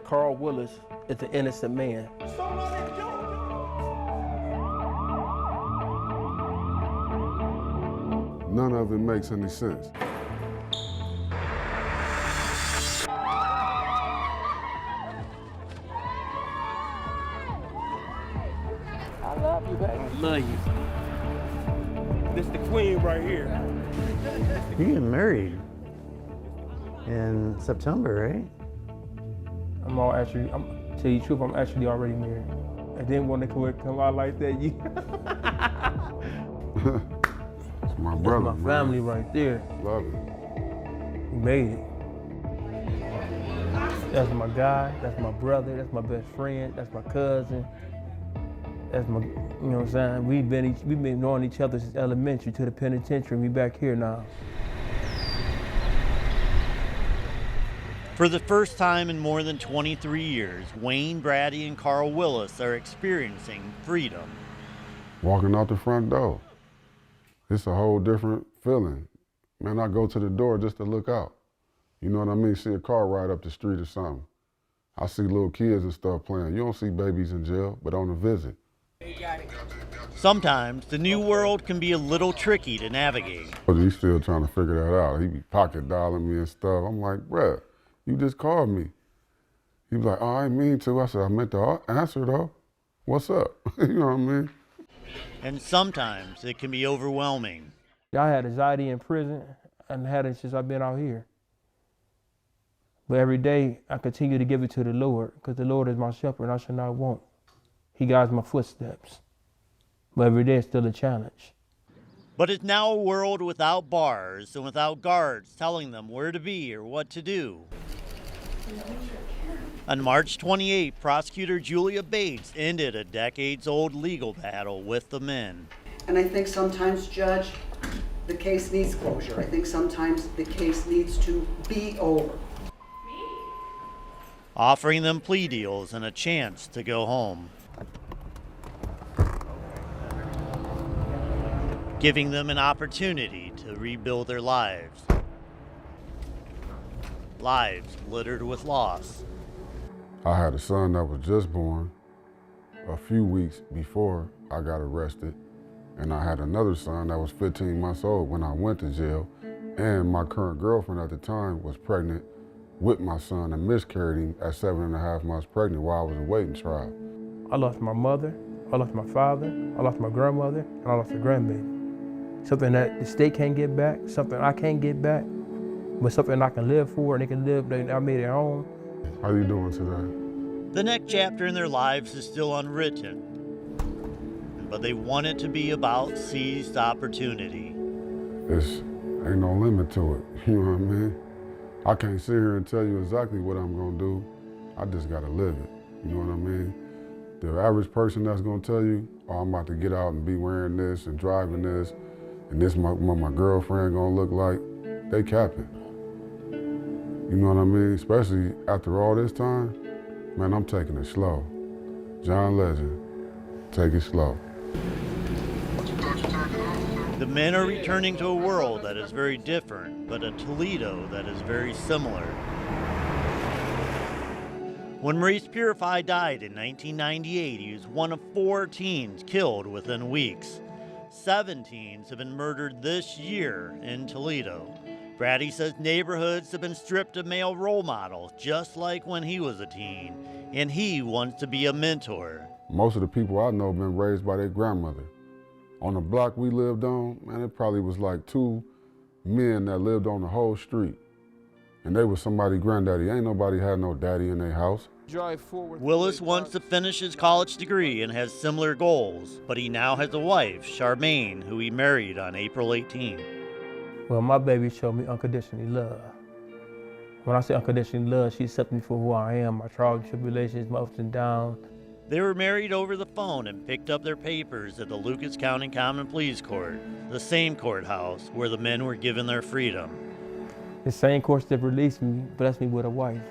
Carl Willis is an innocent man. None of it makes any sense. I love you, baby. Love you. This the queen right here. You're getting married in September, right? I'm tell you the truth, I'm actually already married. I didn't want to come out like that. It's my brother, That's my family right there. Love it. We made it. That's my guy, that's my brother, that's my best friend, that's my cousin. That's my, you know what I'm saying? We've been knowing each other since elementary to the penitentiary. We back here now. For the first time in more than 23 years, Wayne Brady and Carl Willis are experiencing freedom. Walking out the front door, it's a whole different feeling. Man, I go to the door just to look out. You know what I mean? See a car ride up the street or something. I see little kids and stuff playing. You don't see babies in jail, but on a visit. Sometimes the new world can be a little tricky to navigate. But he's still trying to figure that out. He be pocket dialing me and stuff. I'm like, bruh, you just called me. He was like, oh, I didn't mean to. I said, I meant to answer though. What's up? You know what I mean? And sometimes it can be overwhelming. I had anxiety in prison and had it since I've been out here. But every day I continue to give it to the Lord because the Lord is my shepherd and I shall not want. He guides my footsteps. But every day it's still a challenge. But it's now a world without bars and without guards telling them where to be or what to do. On March 28, prosecutor Julia Bates ended a decades-old legal battle with the men. And I think sometimes, Judge, the case needs closure. I think sometimes the case needs to be over. Offering them plea deals and a chance to go home. Giving them an opportunity to rebuild their lives. Lives littered with loss. I had a son that was just born a few weeks before I got arrested. And I had another son that was 15 months old when I went to jail. And my current girlfriend at the time was pregnant with my son and miscarried him at 7.5 months pregnant while I was awaiting trial. I lost my mother, I lost my father, I lost my grandmother, and I lost a grandbaby. Something that the state can't get back, something I can't get back, but something I can live for and they can live, I made it home. How you doing today? The next chapter in their lives is still unwritten, but they want it to be about seized opportunity. Ain't no limit to it, you know what I mean? I can't sit here and tell you exactly what I'm gonna do. I just gotta live it, you know what I mean? The average person that's gonna tell you, oh, I'm about to get out and be wearing this and driving this, and this is what my girlfriend gonna look like, they capping. You know what I mean? Especially after all this time, man, I'm taking it slow. John Legend, take it slow. The men are returning to a world that is very different, but a Toledo that is very similar. When Maurice Purify died in 1998, he was one of 4 teens killed within weeks. 7 teens have been murdered this year in Toledo. Brady says neighborhoods have been stripped of male role models, just like when he was a teen, and he wants to be a mentor. Most of the people I know have been raised by their grandmother. On the block we lived on, man, it probably was like 2 men that lived on the whole street. And they was somebody's granddaddy. Ain't nobody had no daddy in their house. Willis wants to finish his college degree and has similar goals, but he now has a wife, Charmaine, who he married on April 18. Well, my baby showed me unconditional love. When I say unconditional love, she accepted me for who I am, my trials and tribulations, my ups and downs. They were married over the phone and picked up their papers at the Lucas County Common Pleas Court, the same courthouse where the men were given their freedom. The same court that released me, blessed me with a wife.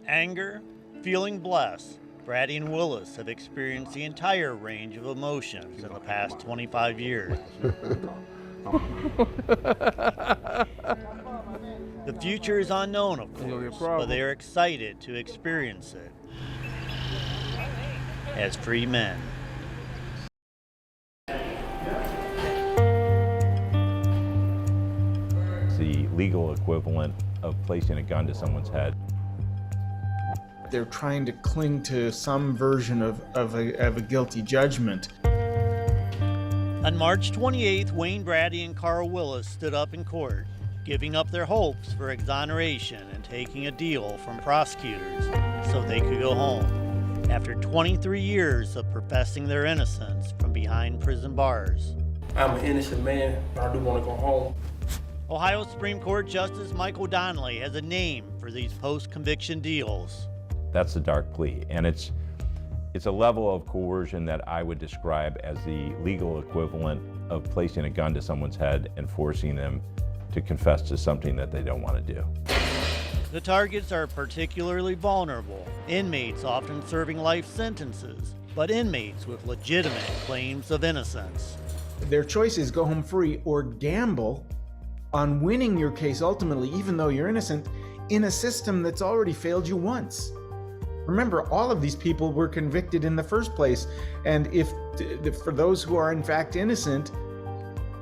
Anger, feeling blessed. Brady and Willis have experienced the entire range of emotions in the past 25 years. The future is unknown, of You'll get course, problem. but they are excited to experience it as free men. The legal equivalent of placing a gun to someone's head. They're trying to cling to some version of a guilty judgment. On March 28th, Wayne Brady and Carl Willis stood up in court, giving up their hopes for exoneration and taking a deal from prosecutors so they could go home after 23 years of professing their innocence from behind prison bars. I'm an innocent man, but I do want to go home. Ohio Supreme Court Justice Michael Donnelly has a name for these post-conviction deals. That's the dark plea, and it's a level of coercion that I would describe as the legal equivalent of placing a gun to someone's head and forcing them to confess to something that they don't want to do. The targets are particularly vulnerable, inmates often serving life sentences, but inmates with legitimate claims of innocence. Their choice is go home free or gamble on winning your case ultimately, even though you're innocent, in a system that's already failed you once. Remember, all of these people were convicted in the first place, and for those who are in fact innocent,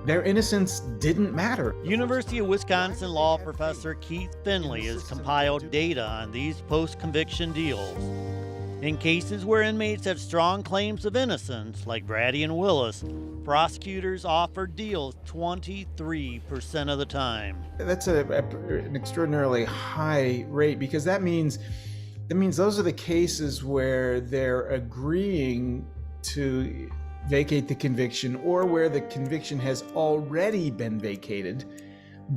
their innocence didn't matter. University of Wisconsin law professor Keith Finley has compiled data on these post-conviction deals. In cases where inmates have strong claims of innocence, like Brady and Willis, prosecutors offer deals 23% of the time. That's an extraordinarily high rate, because that means those are the cases where they're agreeing to vacate the conviction, or where the conviction has already been vacated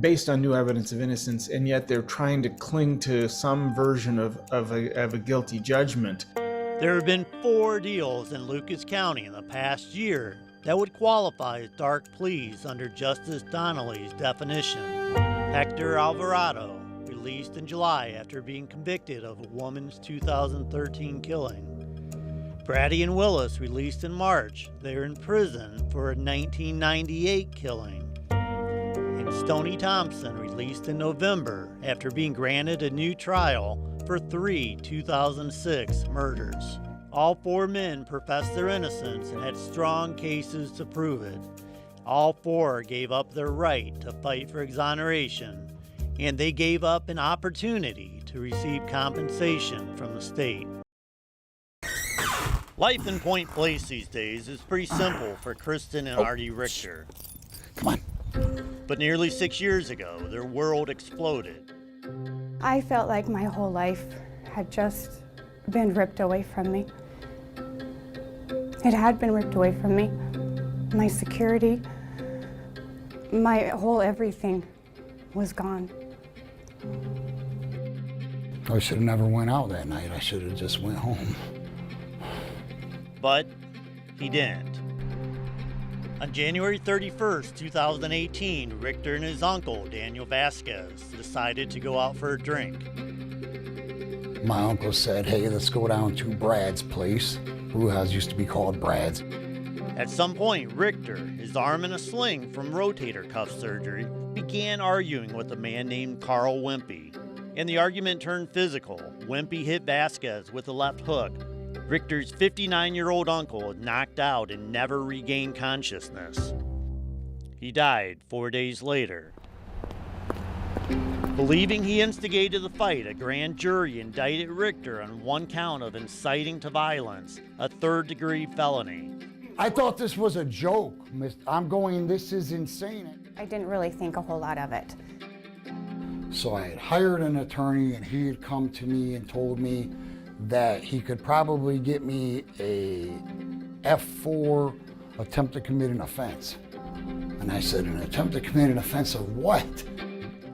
based on new evidence of innocence, and yet they're trying to cling to some version of a guilty judgment. There have been 4 deals in Lucas County in the past year that would qualify as dark pleas under Justice Donnelly's definition. Hector Alvarado, released in July after being convicted of a woman's 2013 killing. Brady and Willis, released in March. They are in prison for a 1998 killing. And Stoney Thompson, released in November after being granted a new trial for 3 2006 murders. All 4 men professed their innocence and had strong cases to prove it. All 4 gave up their right to fight for exoneration, and they gave up an opportunity to receive compensation from the state. Life in Point Place these days is pretty simple for Kristen and Artie Richter. Come on. But nearly 6 years ago, their world exploded. I felt like my whole life had just been ripped away from me. It had been ripped away from me. My security, my whole everything was gone. I should have never went out that night. I should have just went home. But he didn't. On January 31st, 2018, Richter and his uncle, Daniel Vasquez, decided to go out for a drink. My uncle said, hey, let's go down to Brad's place. Brew house used to be called Brad's. At some point, Richter, his arm in a sling from rotator cuff surgery, began arguing with a man named Carl Wimpy. And the argument turned physical. Wimpy hit Vasquez with a left hook. Richter's 59-year-old uncle was knocked out and never regained consciousness. He died 4 days later. Believing he instigated the fight, a grand jury indicted Richter on 1 count of inciting to violence, a 3rd-degree felony. I thought this was a joke. This is insane. I didn't really think a whole lot of it. So I had hired an attorney, and he had come to me and told me that he could probably get me a F4 attempt to commit an offense. And I said, an attempt to commit an offense of what?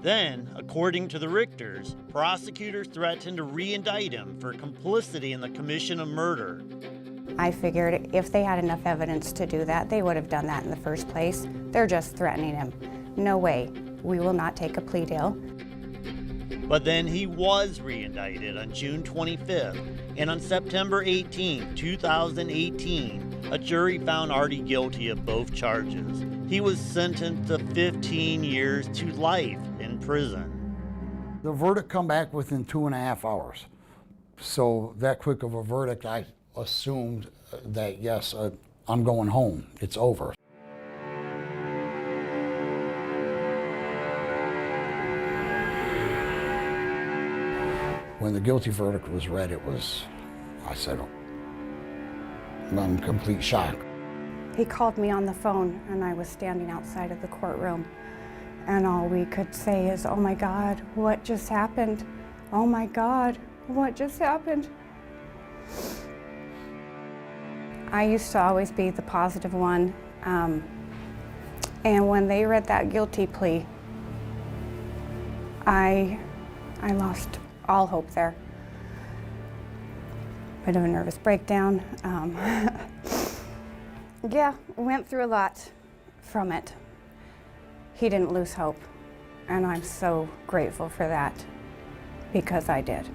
Then, according to the Richters, prosecutors threatened to re-indict him for complicity in the commission of murder. I figured if they had enough evidence to do that, they would have done that in the first place. They're just threatening him. No way. We will not take a plea deal. But then he was re-indicted on June 25th, and on September 18, 2018, a jury found Artie guilty of both charges. He was sentenced to 15 years to life in prison. The verdict come back within 2.5 hours. So that quick of a verdict, I assumed that yes, I'm going home, it's over. When the guilty verdict was read, I said, I'm in complete shock. He called me on the phone and I was standing outside of the courtroom, and all we could say is, oh my God, what just happened? Oh my God, what just happened? I used to always be the positive one, and when they read that guilty plea, I lost all hope there. Bit of a nervous breakdown. Yeah, went through a lot from it. He didn't lose hope, and I'm so grateful for that, because I did.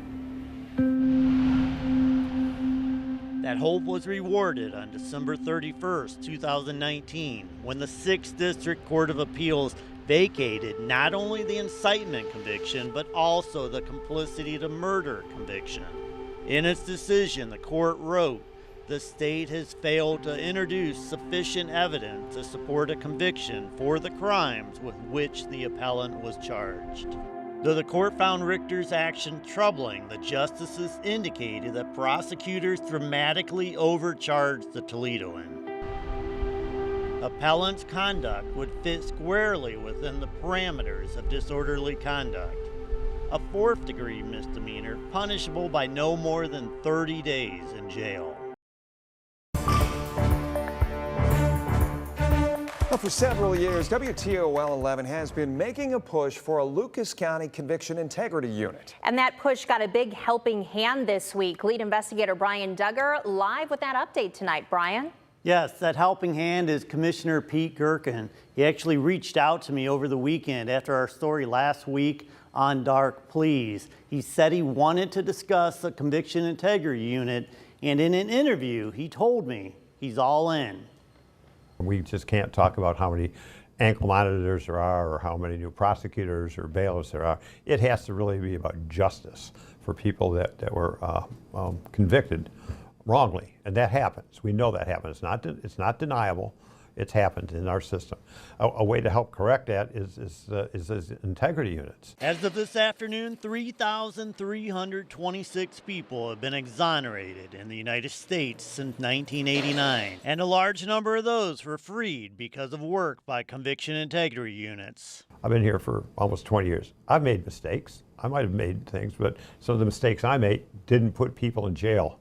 That hope was rewarded on December 31st, 2019, when the 6th District Court of Appeals vacated not only the incitement conviction, but also the complicity to murder conviction. In its decision, the court wrote, "The state has failed to introduce sufficient evidence to support a conviction for the crimes with which the appellant was charged." Though the court found Richter's action troubling, the justices indicated that prosecutors dramatically overcharged the Toledoan. Appellant's conduct would fit squarely within the parameters of disorderly conduct, a 4th-degree misdemeanor punishable by no more than 30 days in jail. Well, for several years, WTOL 11 has been making a push for a Lucas County Conviction Integrity Unit. And that push got a big helping hand this week. Lead investigator Brian Duggar live with that update tonight. Brian? Yes, that helping hand is Commissioner Pete Gerken. He actually reached out to me over the weekend after our story last week on dark pleas. He said he wanted to discuss the Conviction Integrity Unit, and in an interview, he told me he's all in. We just can't talk about how many ankle monitors there are or how many new prosecutors or bailiffs there are. It has to really be about justice for people that were convicted wrongly, and that happens. We know that happens. It's not deniable. It's happened in our system. A way to help correct that is integrity units. As of this afternoon, 3,326 people have been exonerated in the United States since 1989, and a large number of those were freed because of work by conviction integrity units. I've been here for almost 20 years. I've made mistakes. I might have made things, but some of the mistakes I made didn't put people in jail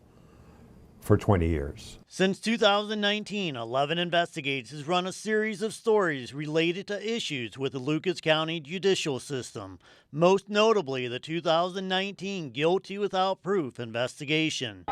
for 20 years. Since 2019, 11 Investigates has run a series of stories related to issues with the Lucas County judicial system, most notably the 2019 Guilty Without Proof investigation.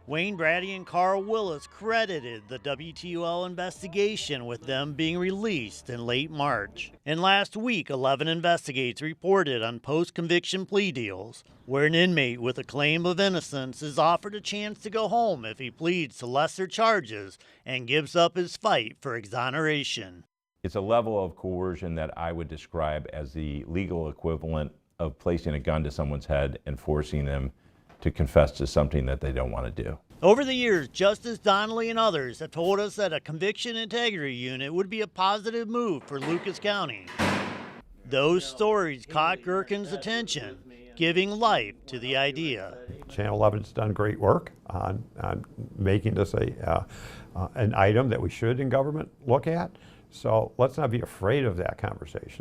Wayne Brady and Carl Willis credited the WTOL investigation with them being released in late March. And last week, 11 Investigates reported on post-conviction plea deals, where an inmate with a claim of innocence is offered a chance to go home if he pleads to lesser charges and gives up his fight for exoneration. It's a level of coercion that I would describe as the legal equivalent of placing a gun to someone's head and forcing them to confess to something that they don't want to do. Over the years, Justice Donnelly and others have told us that a conviction integrity unit would be a positive move for Lucas County. Those stories caught Gerken's attention, giving life to the idea. Channel 11's done great work on making this an item that we should in government look at. So let's not be afraid of that conversation.